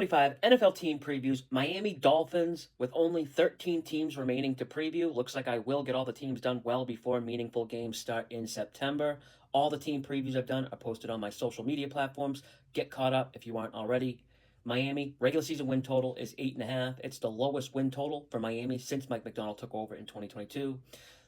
25 NFL team previews. Miami Dolphins with only 13 teams remaining to preview. Looks like I will get all the teams done well before meaningful games start in September. All the team previews I've done are posted on my social media platforms. Get caught up if you aren't already. Miami regular season win total is 8.5. It's the lowest win total for Miami since Mike McDonald took over in 2022.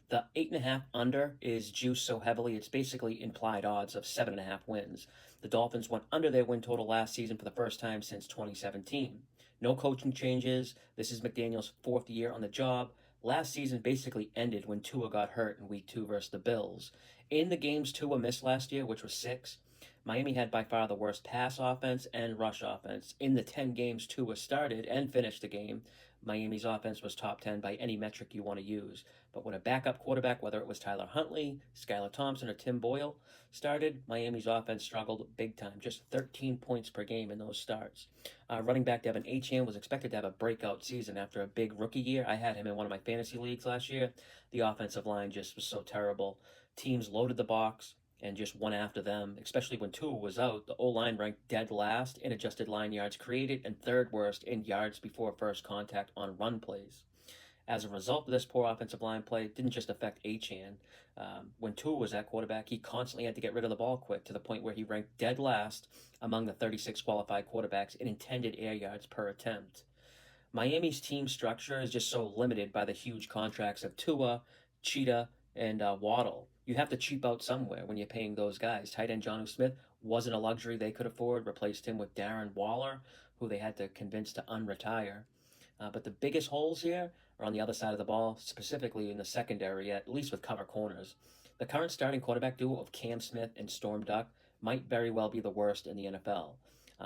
The 8.5 under is juiced so heavily, it's basically implied odds of 7.5 wins. The Dolphins went under their win total last season for the first time since 2017. No coaching changes. This is McDaniel's fourth year on the job. Last season basically ended when Tua got hurt in week 2 versus the Bills. In the games Tua missed last year, which was 6, Miami had by far the worst pass offense and rush offense. In the 10 games Tua started and finished the game, Miami's offense was top 10 by any metric you want to use. But when a backup quarterback, whether it was Tyler Huntley, Skylar Thompson, or Tim Boyle, started, Miami's offense struggled big time, just 13 points per game in those starts. Running back Devin Achane was expected to have a breakout season after a big rookie year. I had him in one of my fantasy leagues last year. The offensive line just was so terrible. Teams loaded the box and just one after them, especially when Tua was out. The O-line ranked dead last in adjusted line yards created and third worst in yards before first contact on run plays. As a result of this poor offensive line play, it didn't just affect Achane. When Tua was at quarterback, he constantly had to get rid of the ball quick to the point where he ranked dead last among the 36 qualified quarterbacks in intended air yards per attempt. Miami's team structure is just so limited by the huge contracts of Tua, Cheetah, and Waddle. You have to cheap out somewhere when you're paying those guys. Tight end Jonnu Smith wasn't a luxury they could afford, replaced him with Darren Waller, who they had to convince to unretire. But the biggest holes here are on the other side of the ball, specifically in the secondary, at least with cover corners. The current starting quarterback duo of Cam Smith and Storm Duck might very well be the worst in the NFL.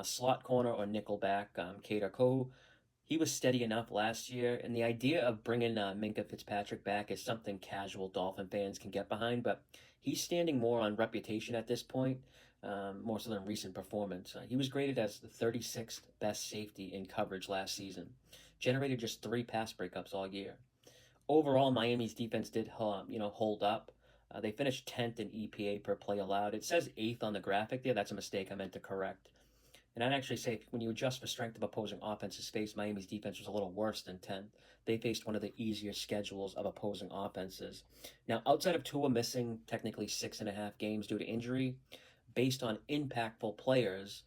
Slot corner or nickelback, Kader Kohu, he was steady enough last year, and the idea of bringing Minka Fitzpatrick back is something casual Dolphin fans can get behind, but he's standing more on reputation at this point, more so than recent performance. He was graded as the 36th best safety in coverage last season, generated just 3 pass breakups all year. Overall, Miami's defense did, hold up. They finished 10th in EPA per play allowed. It says 8th on the graphic there. That's a mistake I meant to correct. And I'd actually say when you adjust for strength of opposing offenses faced, Miami's defense was a little worse than 10th. They faced one of the easier schedules of opposing offenses. Now, outside of Tua missing technically 6.5 games due to injury, based on impactful players,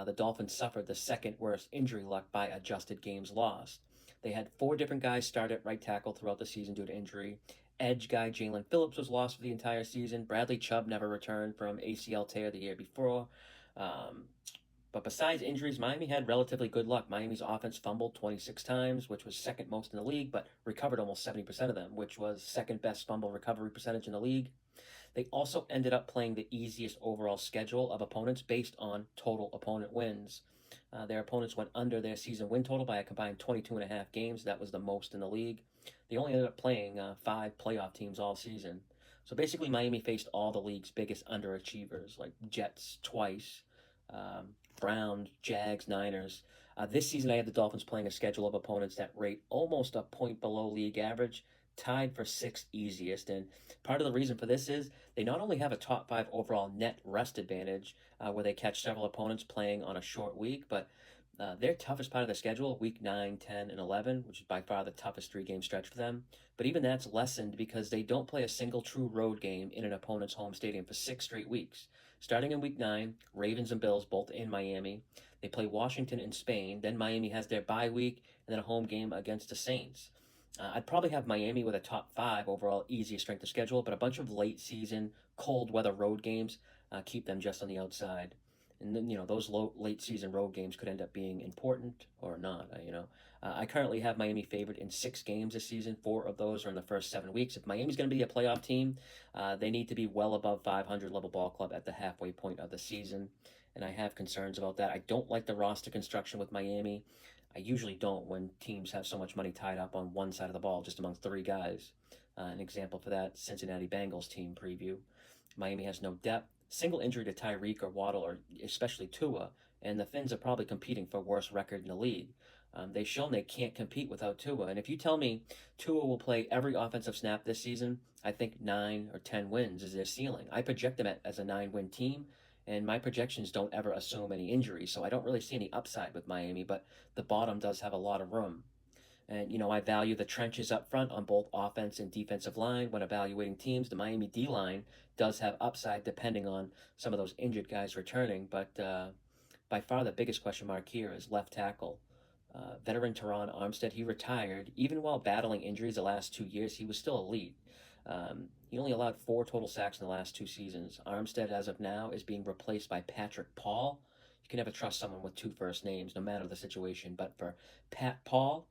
the Dolphins suffered the second worst injury luck by adjusted games lost. They had 4 different guys start at right tackle throughout the season due to injury. Edge guy Jalen Phillips was lost for the entire season. Bradley Chubb never returned from ACL tear the year before. But besides injuries, Miami had relatively good luck. Miami's offense fumbled 26 times, which was second most in the league, but recovered almost 70% of them, which was second best fumble recovery percentage in the league. They also ended up playing the easiest overall schedule of opponents based on total opponent wins. Their opponents went under their season win total by a combined 22.5 games. That was the most in the league. They only ended up playing 5 playoff teams all season. So basically, Miami faced all the league's biggest underachievers, like Jets twice, Browns, Jags, Niners. This season, I have the Dolphins playing a schedule of opponents that rate almost a point below league average, tied for 6th easiest. And part of the reason for this is they not only have a top 5 overall net rest advantage, where they catch several opponents playing on a short week, but their toughest part of the schedule, week 9, 10, and 11, which is by far the toughest 3-game stretch for them. But even that's lessened because they don't play a single true road game in an opponent's home stadium for 6 straight weeks. Starting in week 9, Ravens and Bills both in Miami. They play Washington and Spain. Then Miami has their bye week and then a home game against the Saints. I'd probably have Miami with a top 5 overall easiest strength of schedule, but a bunch of late season, cold weather road games keep them just on the outside. And then, those late season road games could end up being important or not. I currently have Miami favored in 6 games this season. 4 of those are in the first 7 weeks. If Miami's going to be a playoff team, they need to be well above 500 level ball club at the halfway point of the season. And I have concerns about that. I don't like the roster construction with Miami. I usually don't when teams have so much money tied up on one side of the ball, just among 3 guys. An example for that, Cincinnati Bengals team preview. Miami has no depth. Single injury to Tyreek or Waddle, or especially Tua, and the Finns are probably competing for worst record in the league. They've shown they can't compete without Tua. And if you tell me Tua will play every offensive snap this season, I think 9 or 10 wins is their ceiling. I project them as a 9-win team, And my projections don't ever assume any injuries, so I don't really see any upside with Miami, but the bottom does have a lot of room. And, I value the trenches up front on both offense and defensive line. When evaluating teams, the Miami D line does have upside depending on some of those injured guys returning. But by far the biggest question mark here is left tackle. Veteran Teron Armstead, he retired. Even while battling injuries the last 2 years, he was still elite. He only allowed 4 total sacks in the last 2 seasons. Armstead, as of now, is being replaced by Patrick Paul. You can never trust someone with 2 first names, no matter the situation. But for Pat Paul,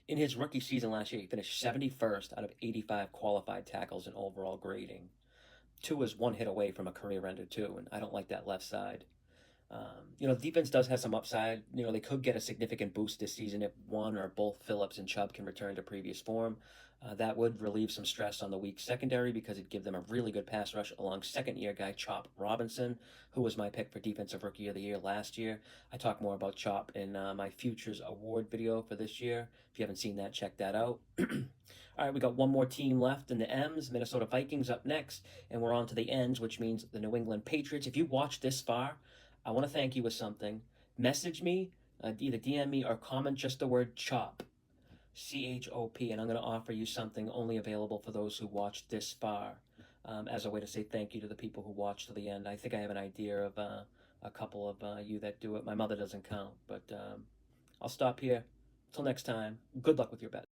in his rookie season last year, he finished 71st out of 85 qualified tackles in overall grading. Two is one hit away from a career ender, too, and I don't like that left side. The defense does have some upside. They could get a significant boost this season if one or both Phillips and Chubb can return to previous form. That would relieve some stress on the weak secondary because it'd give them a really good pass rush along second-year guy Chop Robinson, who was my pick for Defensive Rookie of the Year last year. I talk more about Chop in my Futures Award video for this year. If you haven't seen that, check that out. All right, we got one more team left in the M's. Minnesota Vikings up next, and we're on to the N's, which means the New England Patriots. If you watched this far, I want to thank you with something. Message me, either DM me or comment just the word CHOP, CHOP, and I'm going to offer you something only available for those who watched this far, as a way to say thank you to the people who watched to the end. I think I have an idea of a couple of you that do it. My mother doesn't count, but I'll stop here. Until next time, good luck with your bet.